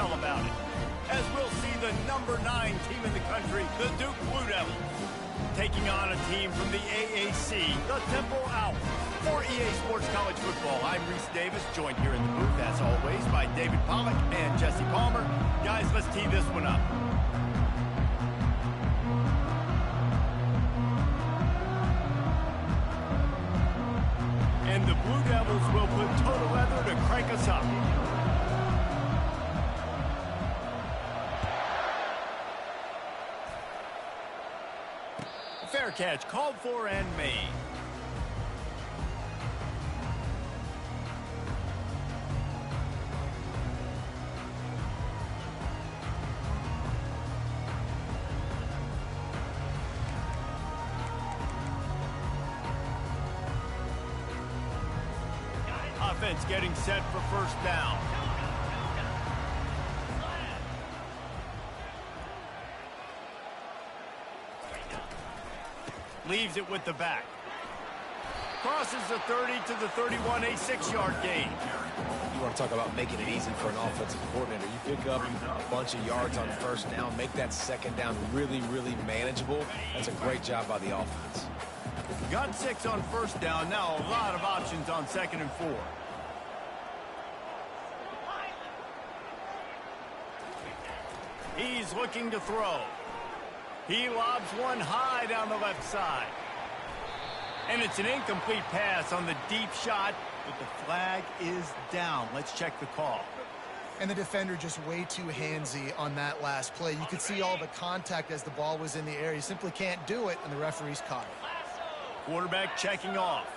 all about it, as we'll see the #9 team in the country, the Duke Blue Devils, taking on a team from the AAC, the Temple Owls. For EA Sports College Football, I'm Reese Davis, joined here in the booth, as always, by David Pollack and Jesse Palmer. Guys, let's tee this one up. And the Blue Devils will put total leather to crank us up. Fair catch called for and made. Offense getting set for first down. Leaves it with the back. Crosses the 30 to the 31, a 6-yard gain. You want to talk about making it easy for an offensive coordinator. You pick up a bunch of yards on first down, make that second down really, really manageable. That's a great job by the offense. Got 6 on first down. Now a lot of options on 2nd and 4. He's looking to throw. He lobs one high down the left side. And it's an incomplete pass on the deep shot, but the flag is down. Let's check the call. And the defender just way too handsy on that last play. You could see all the contact as the ball was in the air. You simply can't do it, and the referee's caught it. Quarterback checking off.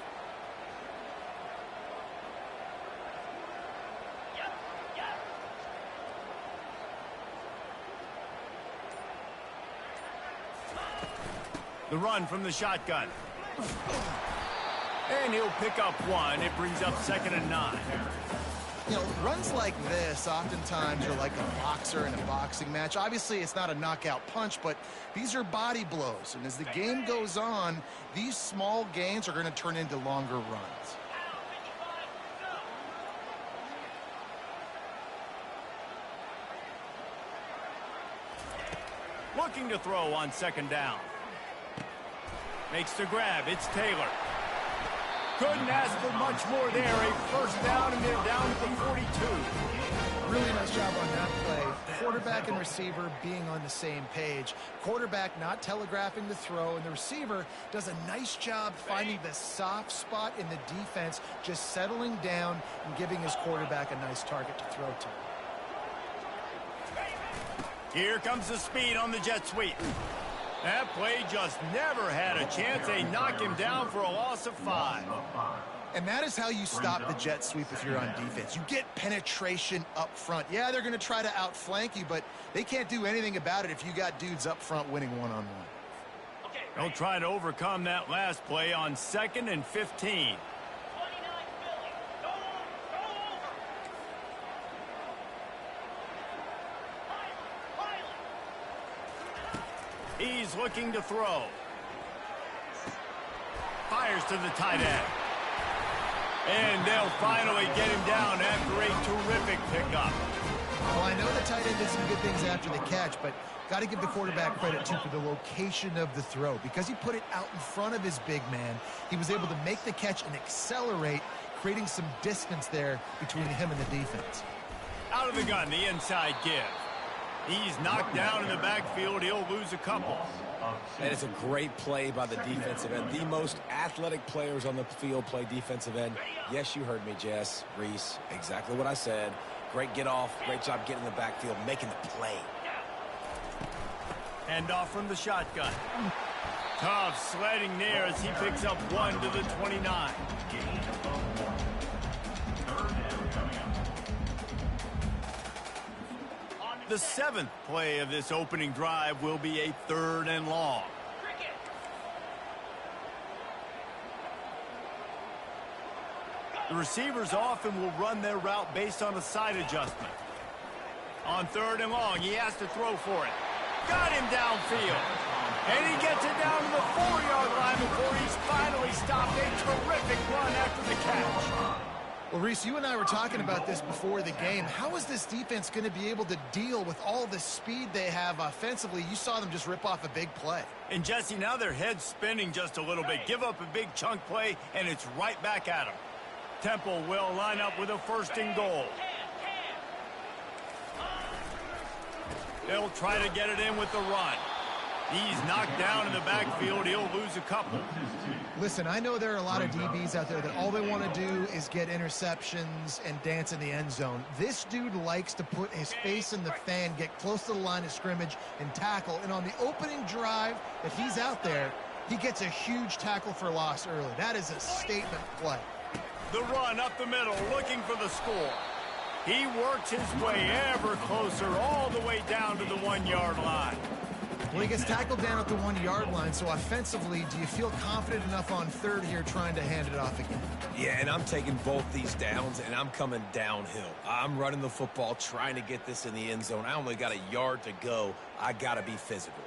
The run from the shotgun. And he'll pick up 1. It brings up 2nd and 9. You know, runs like this oftentimes are like a boxer in a boxing match. Obviously, it's not a knockout punch, but these are body blows. And as the game goes on, these small gains are going to turn into longer runs. Looking to throw on 2nd down. Makes the grab. It's Taylor. Couldn't ask for much more there. A first down, and they're down to the 42. Really nice job on that play. Quarterback and receiver being on the same page. Quarterback not telegraphing the throw, and the receiver does a nice job finding the soft spot in the defense, just settling down and giving his quarterback a nice target to throw to. Here comes the speed on the jet sweep. That play just never had a chance. They knock him down for a loss of 5. And that is how you stop the jet sweep if you're on defense. You get penetration up front. Yeah, they're going to try to outflank you, but they can't do anything about it if you got dudes up front winning one-on-one. They'll try to overcome that last play on 2nd and 15. He's looking to throw. Fires to the tight end. And they'll finally get him down after a terrific pickup. Well, I know the tight end did some good things after the catch, but got to give the quarterback credit, too, for the location of the throw. Because he put it out in front of his big man, he was able to make the catch and accelerate, creating some distance there between him and the defense. Out of the gun, the inside give. He's knocked down in the backfield. He'll lose a couple. And it's a great play by the defensive end. The most athletic players on the field play defensive end. Yes, you heard me, Jess, Reese. Exactly what I said. Great get off. Great job getting in the backfield, making the play. Hand off from the shotgun. Tough sledding there as he picks up 1 to the 29. The 7th play of this opening drive will be a 3rd and long. The receivers often will run their route based on a side adjustment. On 3rd and long, he has to throw for it. Got him downfield. And he gets it down to the 4-yard line before he's finally stopped. A terrific run after the catch. Well, Reese, you and I were talking about this before the game. How is this defense going to be able to deal with all the speed they have offensively? You saw them just rip off a big play. And, Jesse, now their head's spinning just a little bit. Give up a big chunk play, and it's right back at them. Temple will line up with a 1st and goal. They'll try to get it in with the run. He's knocked down in the backfield. He'll lose a couple. Listen, I know there are a lot of DBs out there that all they want to do is get interceptions and dance in the end zone. This dude likes to put his face in the fan, get close to the line of scrimmage, and tackle. And on the opening drive, if he's out there, he gets a huge tackle for loss early. That is a statement play. The run up the middle, looking for the score. He works his way ever closer, all the way down to the 1-yard line. Well, he gets tackled down at the 1-yard line, so offensively, do you feel confident enough on 3rd here trying to hand it off again? Yeah, and I'm taking both these downs, and I'm coming downhill. I'm running the football, trying to get this in the end zone. I only got a yard to go. I got to be physical.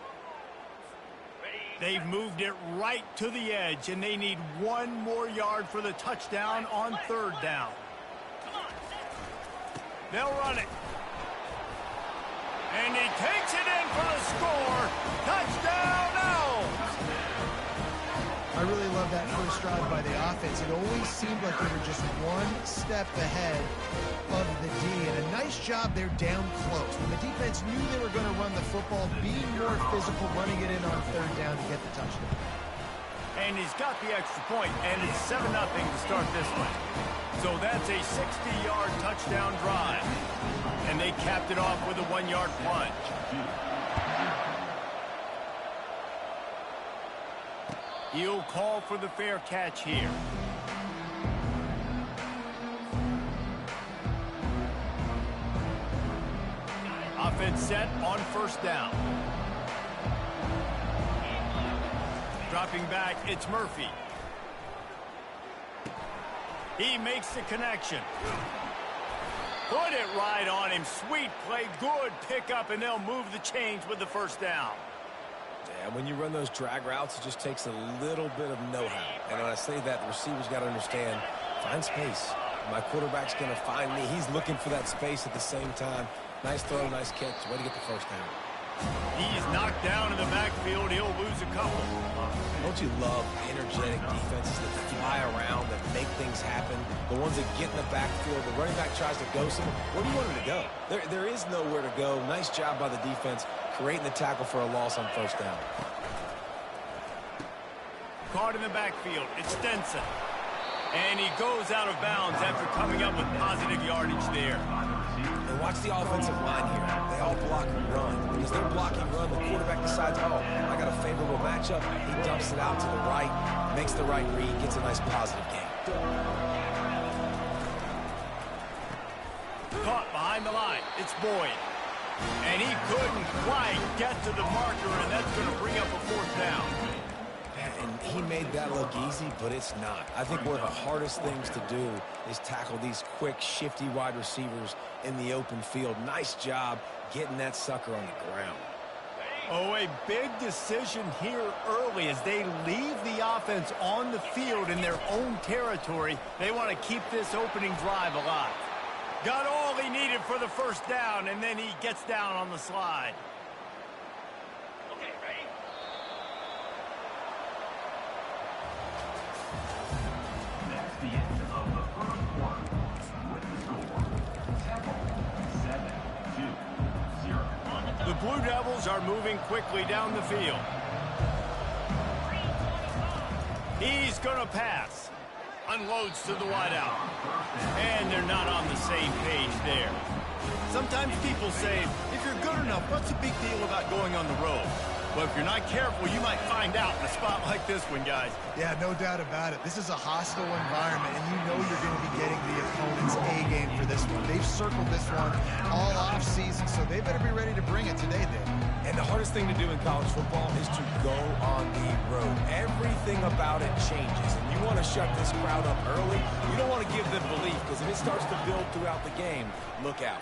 They've moved it right to the edge, and they need 1 more yard for the touchdown on 3rd down. They'll run it. And he takes it in for the score. Touchdown, Owls! I really love that first drive by the offense. It always seemed like they were just 1 step ahead of the D. And a nice job there down close. When the defense knew they were going to run the football, being more physical, running it in on 3rd down to get the touchdown. And he's got the extra point, and it's 7-0 to start this one. So that's a 60-yard touchdown drive. And they capped it off with a 1-yard plunge. He'll call for the fair catch here. Offense set on 1st down. Dropping back, it's Murphy. He makes the connection. Put it right on him. Sweet play, good pickup, and they'll move the chains with the 1st down. Yeah, when you run those drag routes, it just takes a little bit of know-how. And when I say that, the receiver's got to understand, find space. My quarterback's going to find me. He's looking for that space at the same time. Nice throw, nice catch. Way to get the 1st down. He's knocked down in the backfield. He'll lose a couple. Don't you love energetic defenses that fly around, that make things happen? The ones that get in the backfield, the running back tries to go somewhere. Where do you want him to go? There is nowhere to go. Nice job by the defense, creating the tackle for a loss on 1st down. Caught in the backfield. It's Stenson. And he goes out of bounds after coming up with positive yardage there. And watch the offensive line here. They all block and run. Because they're blocking run, the quarterback decides, oh, I got a favorable matchup. He dumps it out to the right, makes the right read, gets a nice positive gain. Caught behind the line. It's Boyd. And he couldn't quite get to the marker, and that's going to bring up a 4th down. And he made that look easy, but it's not. I think one of the hardest things to do is tackle these quick, shifty wide receivers in the open field. Nice job getting that sucker on the ground. Oh, a big decision here early as they leave the offense on the field in their own territory. They want to keep this opening drive alive. Got all he needed for the 1st down, and then he gets down on the slide. The Blue Devils are moving quickly down the field. He's going to pass. Unloads to the wideout. And they're not on the same page there. Sometimes people say, if you're good enough, what's the big deal about going on the road? Well, if you're not careful, you might find out in a spot like this one, guys. Yeah, no doubt about it. This is a hostile environment, and you know you're going to be getting the opponent's A-game for this one. They've circled this one all off-season, so they better be ready to bring it today, Dave. And the hardest thing to do in college football is to go on the road. Everything about it changes, and you want to shut this crowd up early. You don't want to give them belief, because if it starts to build throughout the game, look out.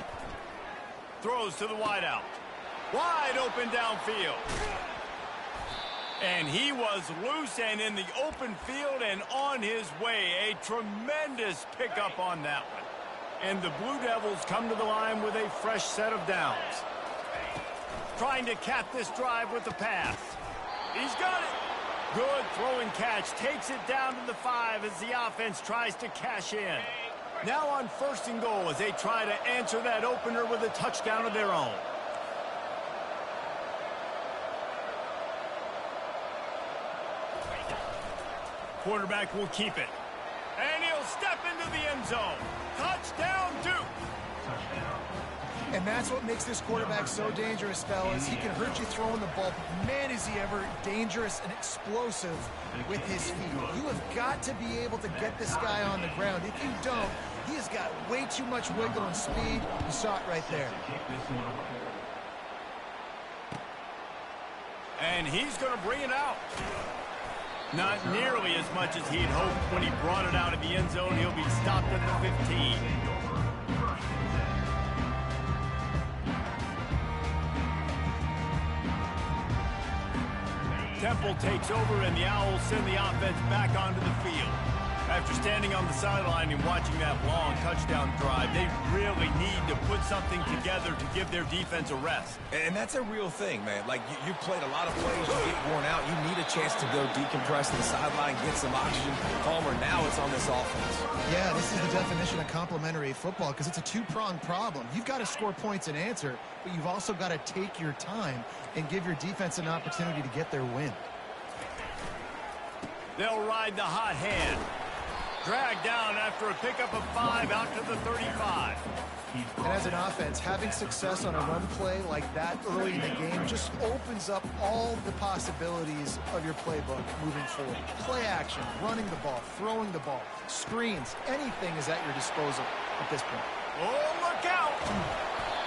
Throws to the wideout. Wide open downfield. And he was loose and in the open field and on his way. A tremendous pickup on that one. And the Blue Devils come to the line with a fresh set of downs. Trying to cap this drive with the pass. He's got it. Good throwing catch. Takes it down to the 5 as the offense tries to cash in. Now on 1st and goal as they try to answer that opener with a touchdown of their own. Quarterback will keep it. And he'll step into the end zone. Touchdown, Duke. And that's what makes this quarterback so dangerous, fellas. He can hurt you throwing the ball, but man, is he ever dangerous and explosive with his feet. You have got to be able to get this guy on the ground. If you don't, he has got way too much wiggle and speed. You saw it right there. And he's going to bring it out. Not nearly as much as he'd hoped when he brought it out of the end zone. He'll be stopped at the 15. Temple takes over, and the Owls send the offense back onto the field. After standing on the sideline and watching that long touchdown drive, they really need to put something together to give their defense a rest. And that's a real thing, man. Like, you played a lot of plays, you get worn out. You need a chance to go decompress to the sideline, get some oxygen. Palmer, now it's on this offense. Yeah, this is the definition of complementary football because it's a two-pronged problem. You've got to score points and answer, but you've also got to take your time and give your defense an opportunity to get their win. They'll ride the hot hand. Dragged down after a pickup of 5 out to the 35. And as an offense, having success on a run play like that early in the game just opens up all the possibilities of your playbook moving forward. Play action, running the ball, throwing the ball, screens, anything is at your disposal at this point. Oh, look out!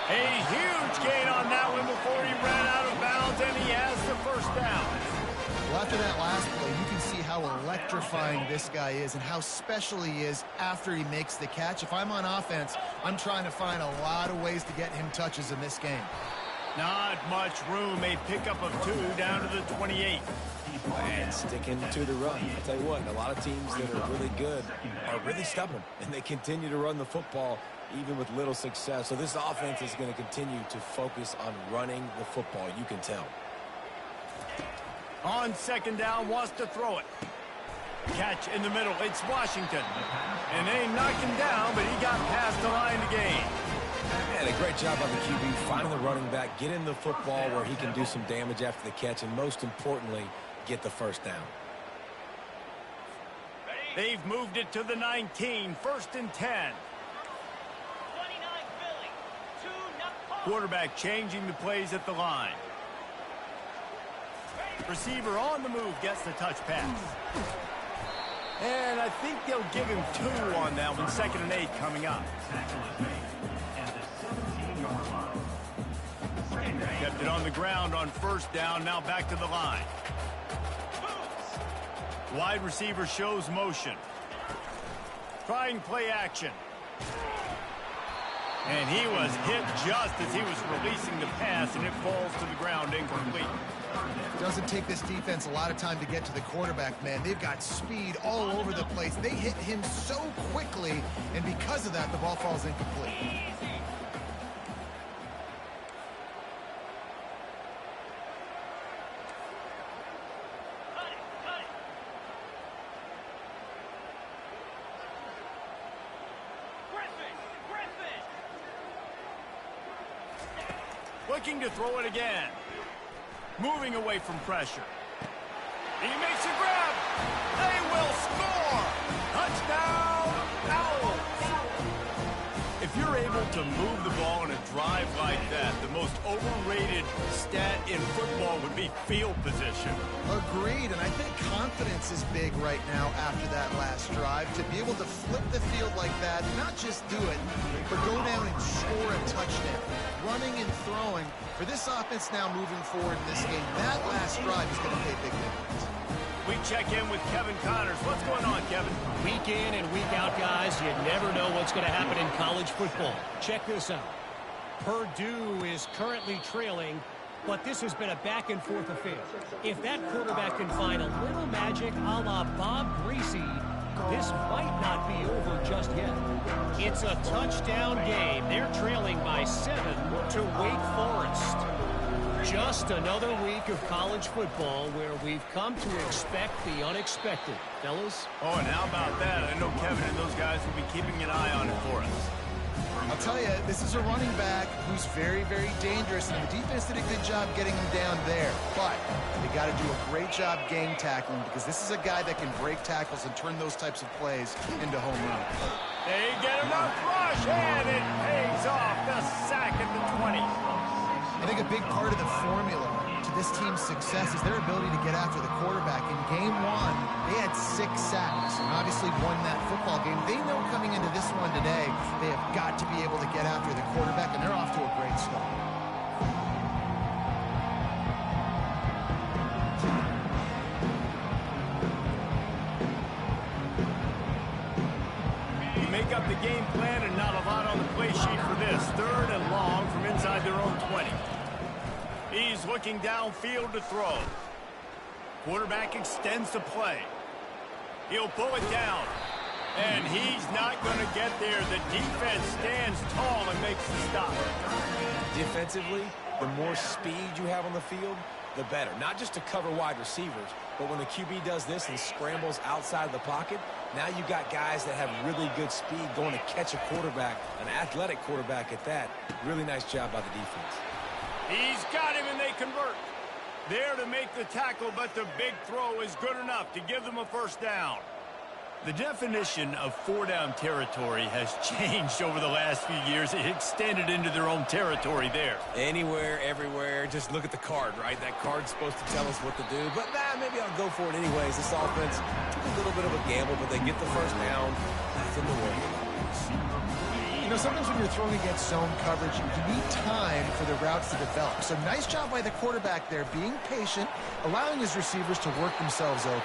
A huge gain on that one before he ran out of bounds, and he has the 1st down. Well, after that last play, you can see how electrifying this guy is and how special he is after he makes the catch. If I'm on offense, I'm trying to find a lot of ways to get him touches in this game. Not much room. A pickup of 2 down to the 28. And sticking to the run. I'll tell you what, a lot of teams that are really good are really stubborn, and they continue to run the football even with little success. So this offense is going to continue to focus on running the football. You can tell. On 2nd down, wants to throw it. Catch in the middle. It's Washington. And they knocked him down, but he got past the line to gain. And a great job by the QB finding the running back, getting the football where he can do some damage after the catch, and most importantly, get the 1st down. They've moved it to the 19, 1st and 10. Quarterback changing the plays at the line. Receiver on the move gets the touch pass. And I think they'll give him 2 on that one. 2nd and 8 coming up. Kept it on the ground on 1st down. Now back to the line. Wide receiver shows motion. Trying play action. And he was hit just as he was releasing the pass, and it falls to the ground incomplete. Doesn't take this defense a lot of time to get to the quarterback, man. They've got speed all over the place. They hit him so quickly, and because of that, the ball falls incomplete. Looking to throw it again. Moving away from pressure. He makes a grab. They will score. Touchdown, Owls. If you're able to move the ball in a drive like that, the most overrated stat in football would be field position. Agreed, and I think confidence is big right now after that last drive. To be able to flip the field like that, not just do it, but go down and score a touchdown. Running and throwing. For this offense now moving forward in this game, that last drive is going to pay big dividends. We check in with Kevin Connors. What's going on, Kevin? Week in and week out, guys, you never know what's going to happen in college football. Check this out. Purdue is currently trailing but this has been a back-and-forth affair. If that quarterback can find a little magic a la Bob Greasy, this might not be over just yet. It's a touchdown game. They're trailing by 7 to Wake Forest. Just another week of college football where we've come to expect the unexpected. Fellas? Oh, and how about that? I know Kevin and those guys will be keeping an eye on it for us. I'll tell you, this is a running back who's very, very dangerous, and the defense did a good job getting him down there. But they got to do a great job gang tackling, because this is a guy that can break tackles and turn those types of plays into home runs. They get enough rush, and it pays off. The sack at the 20. I think a big part of the formula to this team's success is their ability to get after the quarterback. In game 1, they had 6 sacks and obviously won that football game. They know coming into this one today, they have got to be able to get after the quarterback, and they're off to a great start. You make up the game plan and not a lot on the play sheet for this. 3rd and long from inside their own 20. He's looking downfield to throw. Quarterback extends the play. He'll pull it down. And he's not going to get there. The defense stands tall and makes the stop. Defensively, the more speed you have on the field, the better. Not just to cover wide receivers, but when the QB does this and scrambles outside the pocket, now you got guys that have really good speed going to catch a quarterback, an athletic quarterback at that. Really nice job by the defense. He's got him, and they convert. There to make the tackle, but the big throw is good enough to give them a first down. The definition of 4-down territory has changed over the last few years. It extended into their own territory there. Anywhere, everywhere, just look at the card, right? That card's supposed to tell us what to do, but maybe I'll go for it anyways. This offense took a little bit of a gamble, but they get the first down. Nothing to worry about. You know, sometimes when you're throwing against zone coverage, you need time for the routes to develop. So nice job by the quarterback there, being patient, allowing his receivers to work themselves open.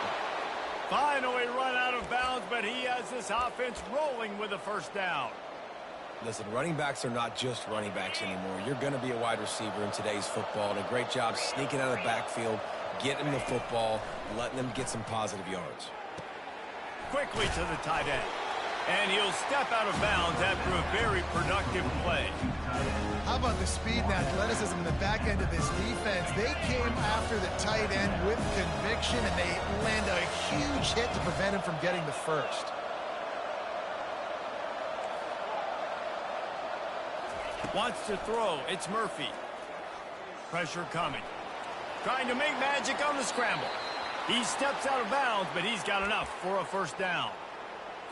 Finally run out of bounds, but he has this offense rolling with a first down. Listen, running backs are not just running backs anymore. You're going to be a wide receiver in today's football, and a great job sneaking out of the backfield, getting the football, letting them get some positive yards. Quickly to the tight end. And he'll step out of bounds after a very productive play. How about the speed and athleticism in the back end of this defense? They came after the tight end with conviction, and they land a huge hit to prevent him from getting the first. Wants to throw. It's Murphy. Pressure coming. Trying to make magic on the scramble. He steps out of bounds, but he's got enough for a first down.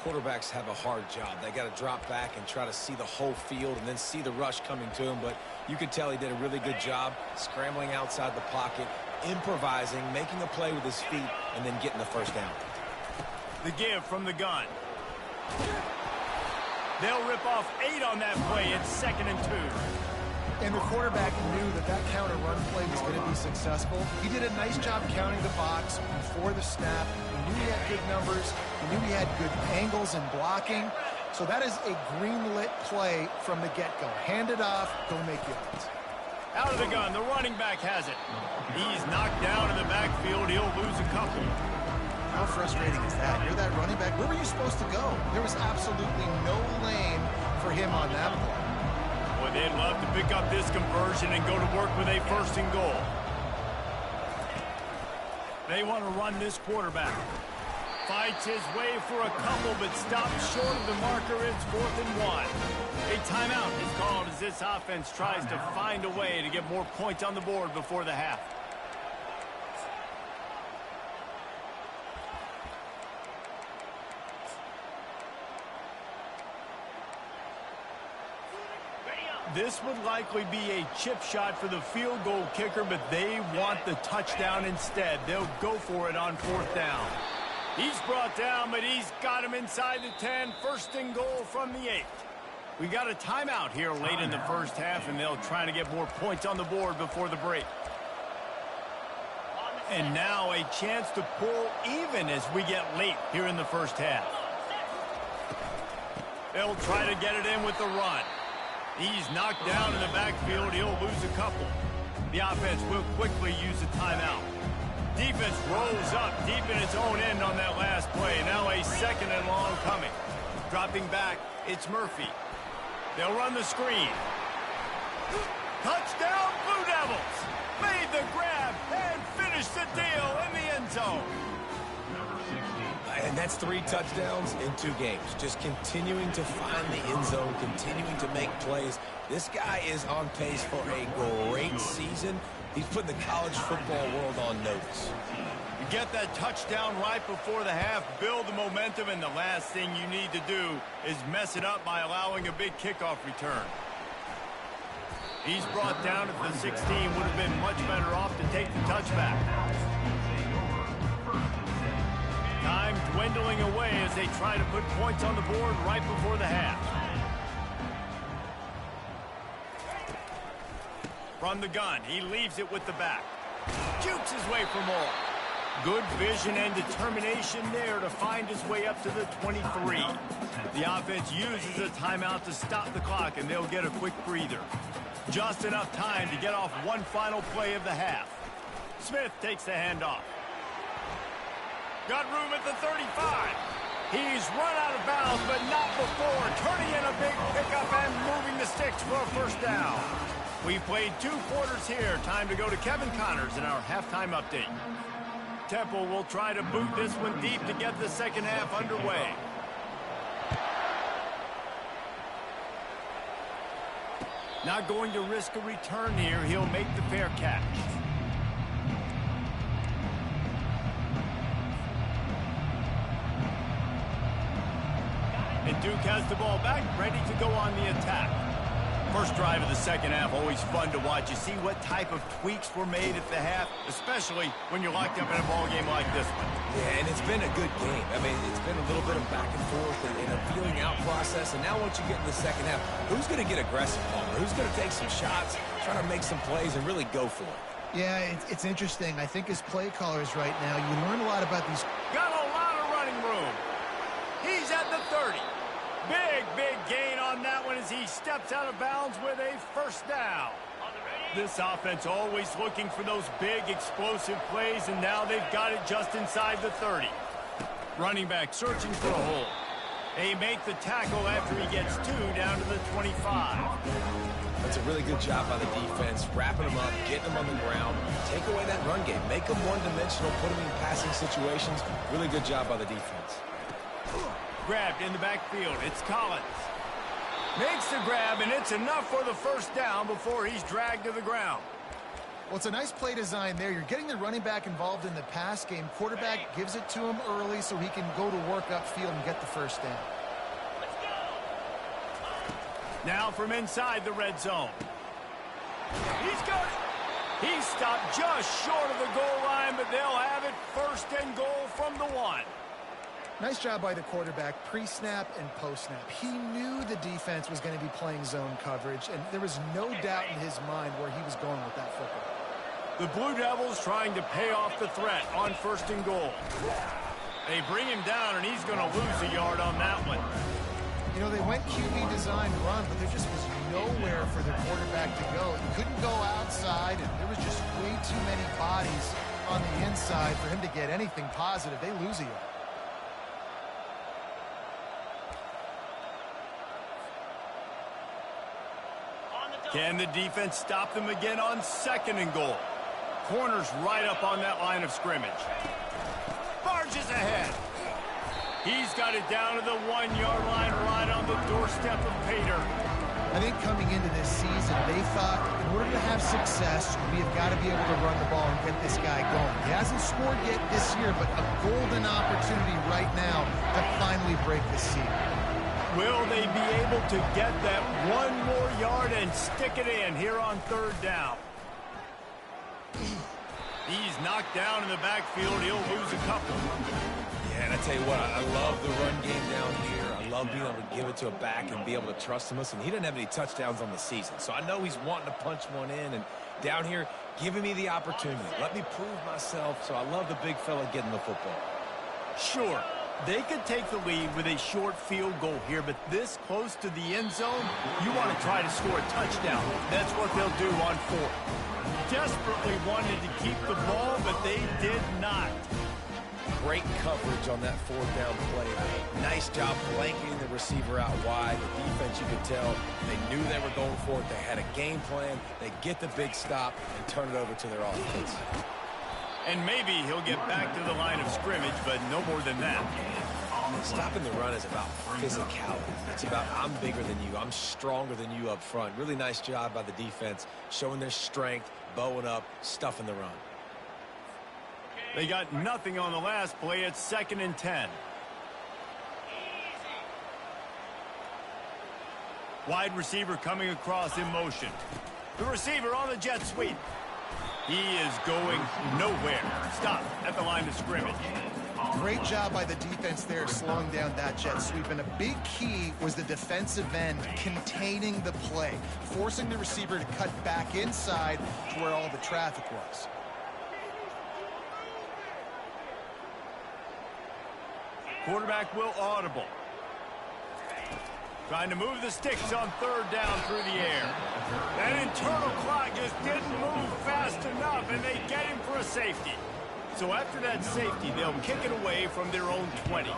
Quarterbacks have a hard job. They got to drop back and try to see the whole field and then see the rush coming to him. But you could tell he did a really good job scrambling outside the pocket, improvising, making a play with his feet, and then getting the first down. The give from the gun. They'll rip off 8 on that play. It's 2nd and 2. And the quarterback knew that that counter run play was going to be successful. He did a nice job counting the box before the snap. He knew he had good numbers. He knew he had good angles and blocking. So that is a green-lit play from the get-go. Hand it off, go make yards. Out of the gun, the running back has it. He's knocked down in the backfield. He'll lose a couple. How frustrating is that? You're that running back. Where were you supposed to go? There was absolutely no lane for him on that play. Boy, they'd love to pick up this conversion and go to work with a 1st and goal. They want to run this quarterback. Fights his way for a couple, but stops short of the marker. It's 4th and 1. A timeout is called as this offense tries to find a way to get more points on the board before the half. This would likely be a chip shot for the field goal kicker, but they want the touchdown instead. They'll go for it on 4th down. He's brought down, but he's got him inside the 10. 1st and goal from the 8. We got a timeout here late in the first half, and they'll try to get more points on the board before the break. And now a chance to pull even as we get late here in the first half. They'll try to get it in with the run. He's knocked down in the backfield. He'll lose a couple. The offense will quickly use a timeout. Defense rolls up deep in its own end on that last play. Now a second and long coming. Dropping back, it's Murphy. They'll run the screen. Touchdown, Blue Devils! Made the grab and finished the deal in the end zone. And that's 3 touchdowns in 2 games. Just continuing to find the end zone, continuing to make plays. This guy is on pace for a great season. He's putting the college football world on notice. You get that touchdown right before the half, build the momentum, and the last thing you need to do is mess it up by allowing a big kickoff return. He's brought down at the 16, would have been much better off to take the touchback. Time dwindling away as they try to put points on the board right before the half. From the gun, he leaves it with the back. Jukes his way for more. Good vision and determination there to find his way up to the 23. The offense uses a timeout to stop the clock, and they'll get a quick breather. Just enough time to get off one final play of the half. Smith takes the handoff. Got room at the 35. He's run out of bounds, but not before turning in a big pickup and moving the sticks for a first down. We played 2 quarters here. Time to go to Kevin Connors in our halftime update. Temple will try to boot this one deep to get the second half underway. Not going to risk a return here. He'll make the fair catch. And Duke has the ball back, ready to go on the attack. First drive of the second half, always fun to watch. You see what type of tweaks were made at the half, especially when you're locked up in a ball game like this one. Yeah, and it's been a good game. I mean, it's been a little bit of back and forth and a feeling out process. And now once you get in the second half, who's going to get aggressive, Palmer? Who's going to take some shots, try to make some plays, and really go for it? Yeah, it's interesting. I think as play callers right now, you learn a lot about these. Got a lot of running room. He's at the 30. Big gain on that one as he steps out of bounds with a first down. This offense always looking for those big explosive plays, and now they've got it just inside the 30. Running back searching for a hole. They make the tackle after he gets 2 down to the 25. That's a really good job by the defense, wrapping them up, getting them on the ground, take away that run game, make them one-dimensional, put them in passing situations. Really good job by the defense. Grabbed in the backfield. It's Collins. Makes the grab, and it's enough for the first down before he's dragged to the ground. Well, it's a nice play design there. You're getting the running back involved in the pass game. Quarterback gives it to him early so he can go to work upfield and get the first down. Now from inside the red zone. He's got it. He stopped just short of the goal line, but they'll have it first and goal from the 1. Nice job by the quarterback, pre-snap and post-snap. He knew the defense was going to be playing zone coverage, and there was no doubt in his mind where he was going with that football. The Blue Devils trying to pay off the threat on first and goal. They bring him down, and he's going to lose a yard on that one. You know, they went QB design run, but there just was nowhere for the quarterback to go. He couldn't go outside, and there was just way too many bodies on the inside for him to get anything positive. They lose a yard. Can the defense stop them again on second and goal? Corners right up on that line of scrimmage. Barges ahead. He's got it down to the 1-yard line right on the doorstep of Pater. I think coming into this season, they thought in order to have success, we have got to be able to run the ball and get this guy going. He hasn't scored yet this year, but a golden opportunity right now to finally break the seal. Will they be able to get that 1 more yard and stick it in here on third down? He's knocked down in the backfield. He'll lose a couple. Yeah, and I tell you what, I love the run game down here. I love being able to give it to a back and be able to trust him. Listen, he didn't have any touchdowns on the season, so I know he's wanting to punch one in. And down here, giving me the opportunity. Let me prove myself, so I love the big fella getting the football. Sure. They could take the lead with a short field goal here, but this close to the end zone, you want to try to score a touchdown. That's what they'll do on fourth. Desperately wanted to keep the ball, but they did not. Great coverage on that fourth down play. Nice job blanketing the receiver out wide. The defense, you could tell, they knew they were going for it. They had a game plan. They get the big stop and turn it over to their offense. And maybe he'll get back to the line of scrimmage, but no more than that. Stopping the run is about physicality. It's about I'm bigger than you. I'm stronger than you up front. Really nice job by the defense, showing their strength, bowing up, stuffing the run. They got nothing on the last play. It's 2nd and 10. Wide receiver coming across in motion. The receiver on the jet sweep. He is going nowhere. Stop at the line of scrimmage. Great job by the defense there slowing down that jet sweep. And a big key was the defensive end containing the play, forcing the receiver to cut back inside to where all the traffic was. Quarterback will audible. Trying to move the sticks on 3rd down through the air. That internal clock just didn't move fast enough, and they get him for a safety. So after that safety, they'll kick it away from their own 20.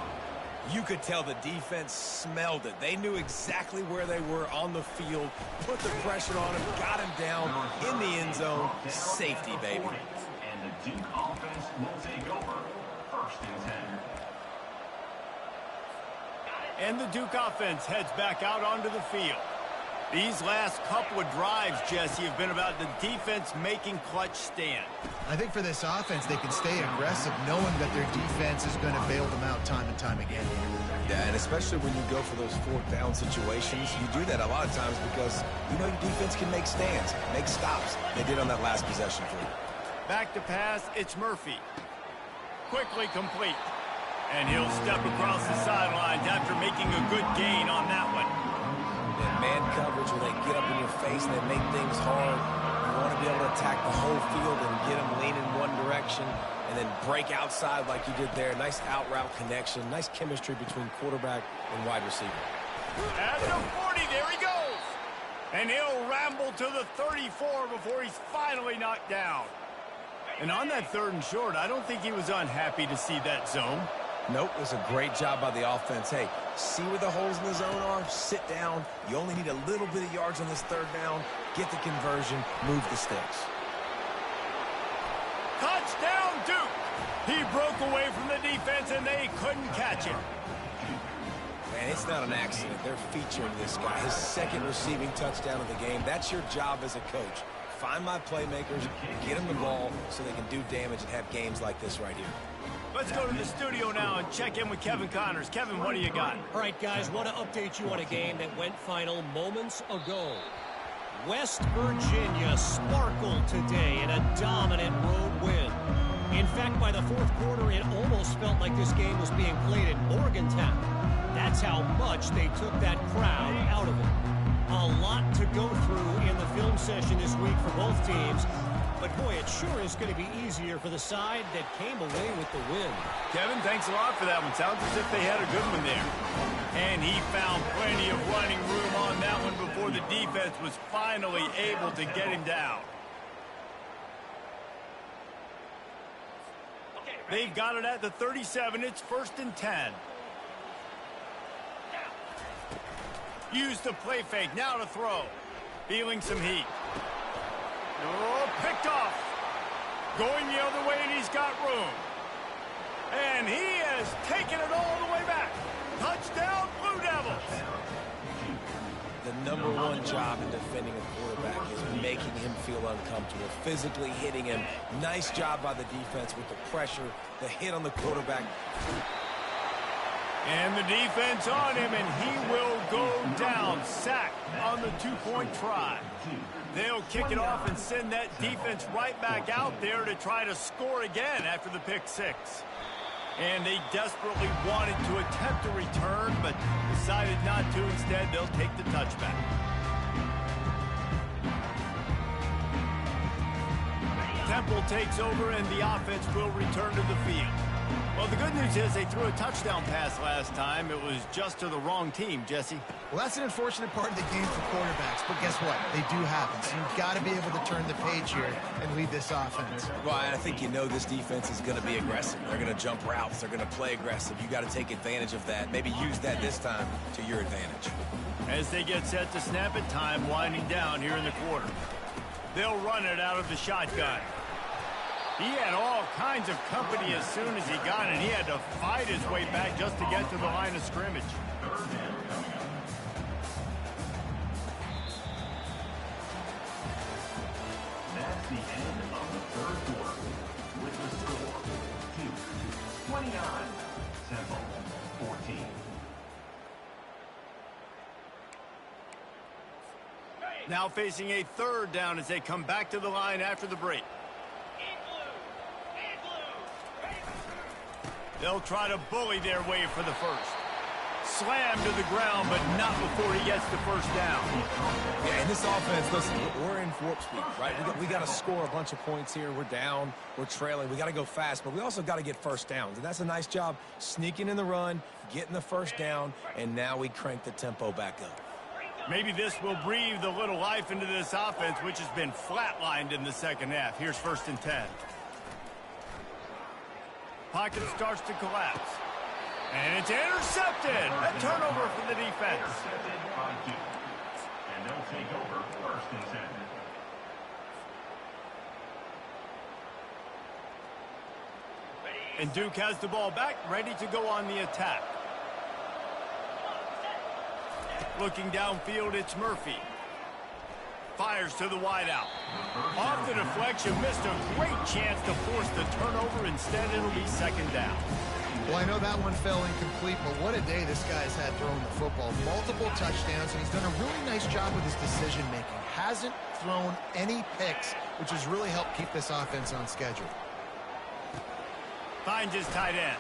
You could tell the defense smelled it. They knew exactly where they were on the field, put the pressure on him, got him down in the end zone. Safety, baby. And the Duke offense will take over 1st and 10. And the Duke offense heads back out onto the field. These last couple of drives, Jesse, have been about the defense making clutch stand. I think for this offense, they can stay aggressive knowing that their defense is going to bail them out time and time again. Yeah, and especially when you go for those 4th down situations, you do that a lot of times because you know your defense can make stands, make stops. They did on that last possession for you. Back to pass, it's Murphy. Quickly complete. And he'll step across the sidelines after making a good gain on that one. That man coverage where they get up in your face and they make things hard. You want to be able to attack the whole field and get them leaning one direction and then break outside like you did there. Nice out route connection. Nice chemistry between quarterback and wide receiver. At the 40, there he goes. And he'll ramble to the 34 before he's finally knocked down. And on that 3rd and short, I don't think he was unhappy to see that zone. Nope, it was a great job by the offense. Hey, see where the holes in the zone are, sit down. You only need a little bit of yards on this 3rd down. Get the conversion, move the sticks. Touchdown, Duke! He broke away from the defense, and they couldn't catch him. Man, it's not an accident. They're featuring this guy. His 2nd receiving touchdown of the game. That's your job as a coach. Find my playmakers, get them the ball so they can do damage and have games like this right here. Let's go to the studio now and check in with Kevin Connors. Kevin, what do you got? All right, guys, want to update you on a game that went final moments ago. West Virginia sparkled today in a dominant road win. In fact, by the 4th quarter, it almost felt like this game was being played in Morgantown. That's how much they took that crowd out of it. A lot to go through in the film session this week for both teams. But, boy, it sure is going to be easier for the side that came away with the win. Kevin, thanks a lot for that one. Sounds as if they had a good one there. And he found plenty of running room on that one before the defense was finally able to get him down. They've got it at the 37. It's 1st and 10. Use the play fake. Now to throw. Feeling some heat. Oh, picked off. Going the other way, and he's got room. And he has taken it all the way back. Touchdown, Blue Devils. The #1 job in defending a quarterback is making him feel uncomfortable, physically hitting him. Nice job by the defense with the pressure, the hit on the quarterback. And the defense on him, and he will go down. Sack on the 2-point try. They'll kick it off and send that defense right back out there to try to score again after the pick 6. And they desperately wanted to attempt a return, but decided not to. Instead, they'll take the touchback. Temple takes over, and the offense will return to the field. Well, the good news is they threw a touchdown pass last time. It was just to the wrong team, Jesse. Well, that's an unfortunate part of the game for quarterbacks, but guess what? They do happen, so you've got to be able to turn the page here and lead this offense. Well, I think you know this defense is going to be aggressive. They're going to jump routes. They're going to play aggressive. You got to take advantage of that. Maybe use that this time to your advantage. As they get set to snap it, time winding down here in the quarter. They'll run it out of the shotgun. He had all kinds of company as soon as he got it. He had to fight his way back just to get to the line of scrimmage. That's the end of the third quarter. With the score, Duke 29, Temple 14. Now facing a third down as they come back to the line after the break. They'll try to bully their way for the first. Slam to the ground, but not before he gets the first down. Yeah, in this offense, listen, we're in warp speed, right? We got to score a bunch of points here. We're down. We're trailing. We got to go fast, but we also got to get first downs. And that's a nice job sneaking in the run, getting the first down, and now we crank the tempo back up. Maybe this will breathe a little life into this offense, which has been flatlined in the second half. Here's 1st and 10. Pocket starts to collapse. And it's intercepted. A turnover for the defense. Intercepted by Duke. And they'll take over 1st and 10. And Duke has the ball back, ready to go on the attack. Looking downfield, it's Murphy. Fires to the wideout. Off the deflection, missed a great chance to force the turnover. Instead, it'll be 2nd down. Well, I know that one fell incomplete, but what a day this guy's had throwing the football. Multiple touchdowns, and he's done a really nice job with his decision-making. Hasn't thrown any picks, which has really helped keep this offense on schedule. Finds his tight end.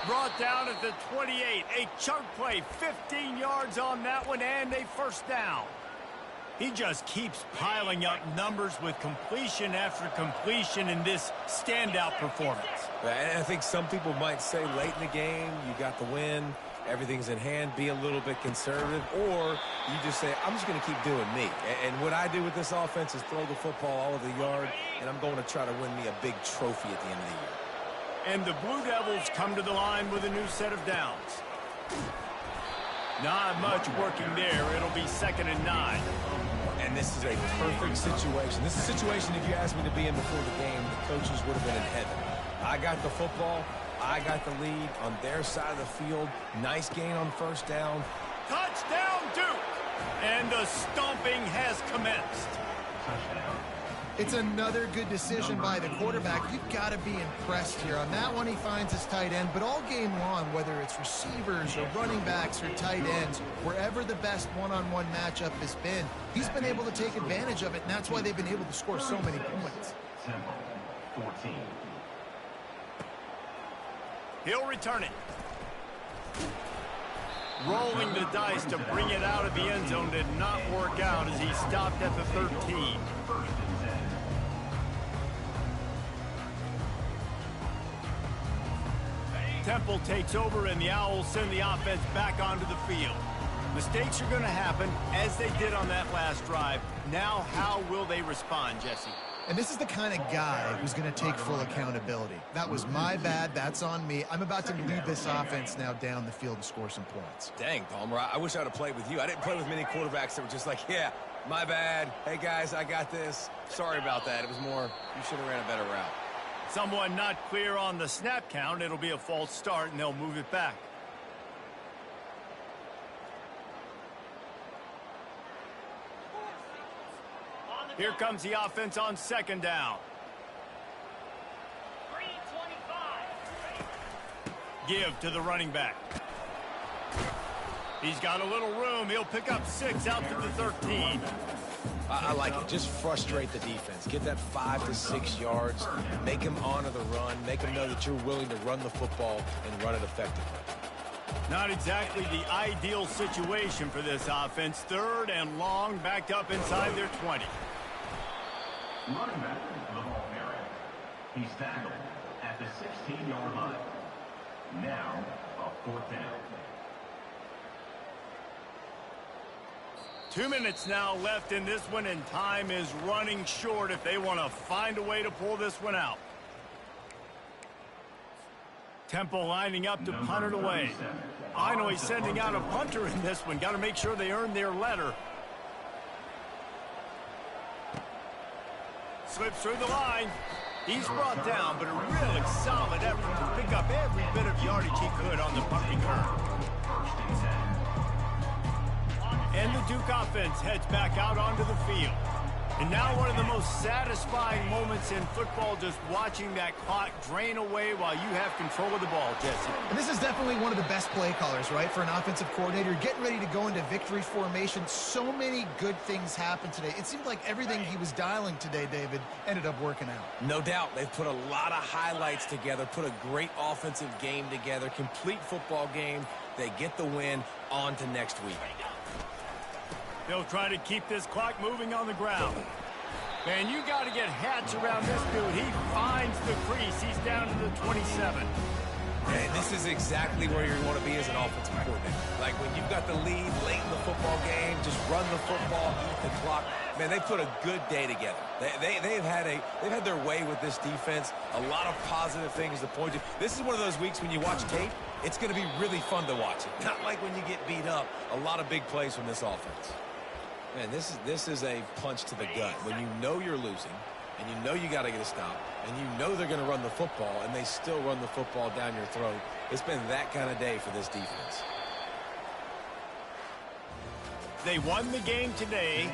Brought down at the 28. A chunk play, 15 yards on that one, and a first down. He just keeps piling up numbers with completion after completion in this standout performance. And I think some people might say late in the game, you got the win, everything's in hand, be a little bit conservative, or you just say, I'm just going to keep doing me. And what I do with this offense is throw the football all over the yard, and I'm going to try to win me a big trophy at the end of the year. And the Blue Devils come to the line with a new set of downs. Not much working there. It'll be 2nd and 9. And this is a perfect situation. This is a situation, if you asked me to be in before the game, the coaches would have been in heaven. I got the football. I got the lead on their side of the field. Nice gain on 1st down. Touchdown, Duke! And the stomping has commenced. Touchdown. It's another good decision by the quarterback. You've got to be impressed here. On that one, he finds his tight end, but all game long, whether it's receivers or running backs or tight ends, wherever the best one-on-one matchup has been, he's been able to take advantage of it, and that's why they've been able to score so many points. Temple 14. He'll return it. Rolling the dice to bring it out of the end zone did not work out as he stopped at the 13. 1st and 10. Temple takes over, and the Owls send the offense back onto the field. Mistakes are going to happen, as they did on that last drive. Now, how will they respond, Jesse? And this is the kind of guy who's going to take full accountability. That was my bad. That's on me. I'm about to lead this offense now down the field and score some points. Dang, Palmer, I wish I would have played with you. I didn't play with many quarterbacks that were just like, yeah, my bad. Hey, guys, I got this. Sorry about that. It was more, you should have ran a better route. Someone not clear on the snap count. It'll be a false start, and they'll move it back. Here comes the offense on 2nd down. Give to the running back. He's got a little room. He'll pick up 6 out to the 13. I like it. Just frustrate the defense. Get that 5 to 6 yards. Make them honor the run. Make them know that you're willing to run the football and run it effectively. Not exactly the ideal situation for this offense. 3rd and long, backed up inside their 20. Running back, the ball carrier. He's tackled at at the 16-yard line. Now, a 4th down. 2 minutes now left in this one, and time is running short if they want to find a way to pull this one out. Temple lining up to punt it away. I know he's sending out a punter in this one. Got to make sure they earn their letter. Slips through the line. He's brought down, but a really solid effort to pick up every bit of yardage he could on the punt return. And the Duke offense heads back out onto the field. And now one of the most satisfying moments in football, just watching that clock drain away while you have control of the ball, Jesse. And this is definitely one of the best play callers, right, for an offensive coordinator. Getting ready to go into victory formation. So many good things happened today. It seemed like everything he was dialing today, David, ended up working out. No doubt. They've put a lot of highlights together, put a great offensive game together, complete football game. They get the win. On to next week. They'll try to keep this clock moving on the ground. Man, you got to get hats around this dude. He finds the crease. He's down to the 27. And this is exactly where you want to be as an offensive coordinator. Like when you've got the lead late in the football game, just run the football, eat the clock. Man, they put a good day together. They've had their way with this defense. A lot of positive things to point to. This is one of those weeks when you watch tape, it's going to be really fun to watch it. Not like when you get beat up. A lot of big plays from this offense. Man, this is a punch to the gut. When you know you're losing, and you know you got to get a stop, and you know they're going to run the football, and they still run the football down your throat. It's been that kind of day for this defense. They won the game today.